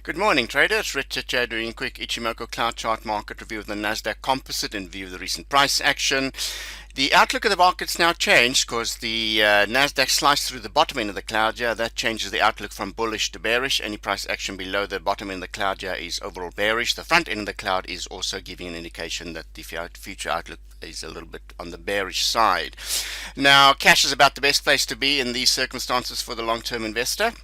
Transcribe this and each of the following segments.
Good morning, traders. Richard here doing a quick Ichimoku cloud chart market review of the Nasdaq Composite in view of the recent price action. The outlook of the market's now changed because the Nasdaq sliced through the bottom end of the cloud here. That changes the outlook from bullish to bearish. Any price action below the bottom end of the cloud here is overall bearish. The front end of the cloud is also giving an indication that the future outlook is a little bit on the bearish side. Now, cash is about the best place to be in these circumstances for the long-term investor.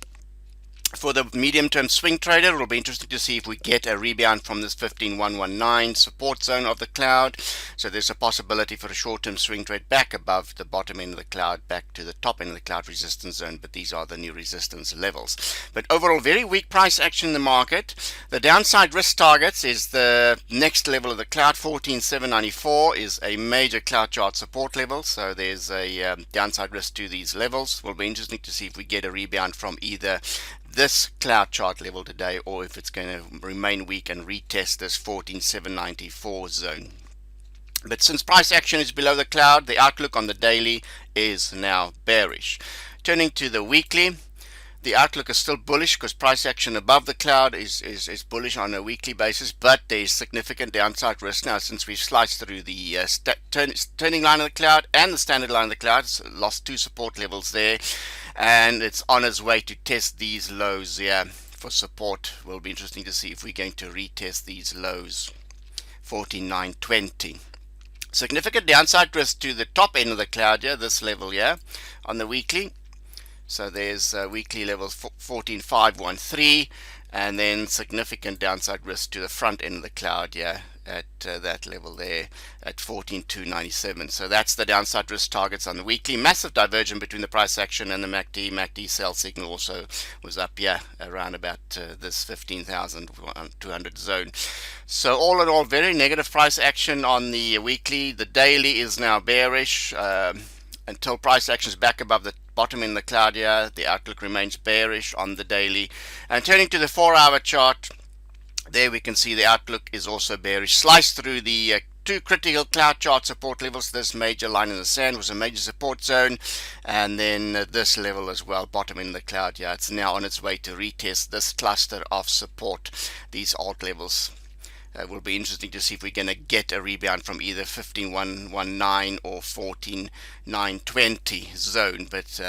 For the medium-term swing trader, it will be interesting to see if we get a rebound from this 15119 support zone of the cloud. So there's a possibility for a short-term swing trade back above the bottom end of the cloud, back to the top end of the cloud resistance zone, but these are the new resistance levels. But overall, very weak price action in the market. The downside risk targets is the next level of the cloud. 14794 is a major cloud chart support level, so there's a downside risk to these levels. It will be interesting to see if we get a rebound from either this cloud chart level today, or if it's going to remain weak and retest this 14794 zone. But since price action is below the cloud, the outlook on the daily is now bearish. Turning to the weekly, the outlook is still bullish because price action above the cloud is bullish on a weekly basis, but there is significant downside risk now since we've sliced through the turning line of the cloud and the standard line of the cloud. It's lost two support levels there, and it's on its way to test these lows here for support. Will be interesting to see if we're going to retest these lows. 14920. Significant downside risk to the top end of the cloud here, this level here on the weekly. So there's weekly levels 14513, and then significant downside risk to the front end of the cloud here at that level there at 14297. So that's the downside risk targets on the weekly. Massive divergence between the price action and the MACD. MACD sell signal also was up here around about this 15,200 zone. So all in all, very negative price action on the weekly. The daily is now bearish until price action is back above the bottom in the cloud here. The outlook remains bearish on the daily. And turning to the 4-hour chart, there we can see the outlook is also bearish. Sliced through the two critical cloud chart support levels. This major line in the sand was a major support zone, and then this level as well, bottom in the cloud here. It's now on its way to retest this cluster of support, these alt levels. It will be interesting to see if we're going to get a rebound from either 15119 or 14920 zone. But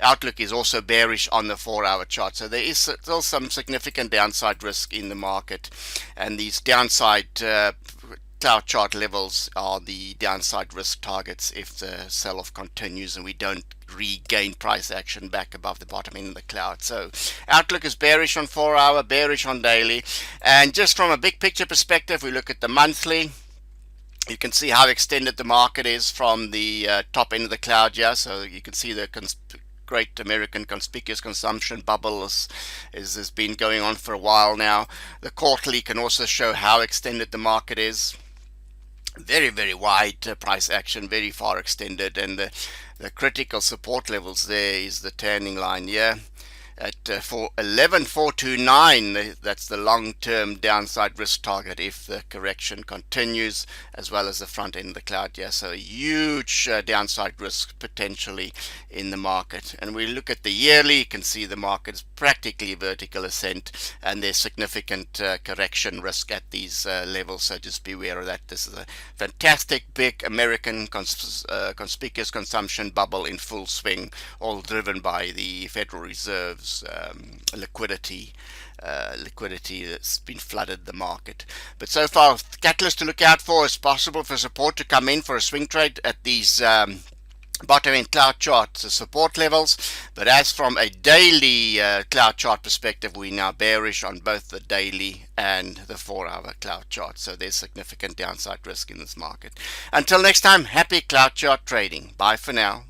outlook is also bearish on the 4-hour chart. So there is still some significant downside risk in the market. And these downside cloud chart levels are the downside risk targets if the sell-off continues and we don't regain price action back above the bottom end of the cloud. So outlook is bearish on 4-hour, bearish on daily. And just from a big picture perspective, we look at the monthly. You can see how extended the market is from the top end of the cloud here. So you can see the Great American conspicuous consumption bubble has been going on for a while now. The quarterly can also show how extended the market is. Very, very wide price action, very far extended, and the critical support levels there is the turning line here at 11429. That's the long-term downside risk target if the correction continues, as well as the front end of the cloud here. So a huge downside risk potentially in the market. And we look at the yearly, you can see the market's practically vertical ascent, and there's significant correction risk at these levels. So just be aware of that. This is a fantastic big American conspicuous consumption bubble in full swing, all driven by the Federal Reserve's liquidity that's been flooded the market. But so far, catalyst to look out for is possible for support to come in for a swing trade at these bottom end cloud chart support levels. But as from a daily cloud chart perspective, we're now bearish on both the daily and the 4-hour cloud chart. So there's significant downside risk in this market. Until next time, happy cloud chart trading. Bye for now.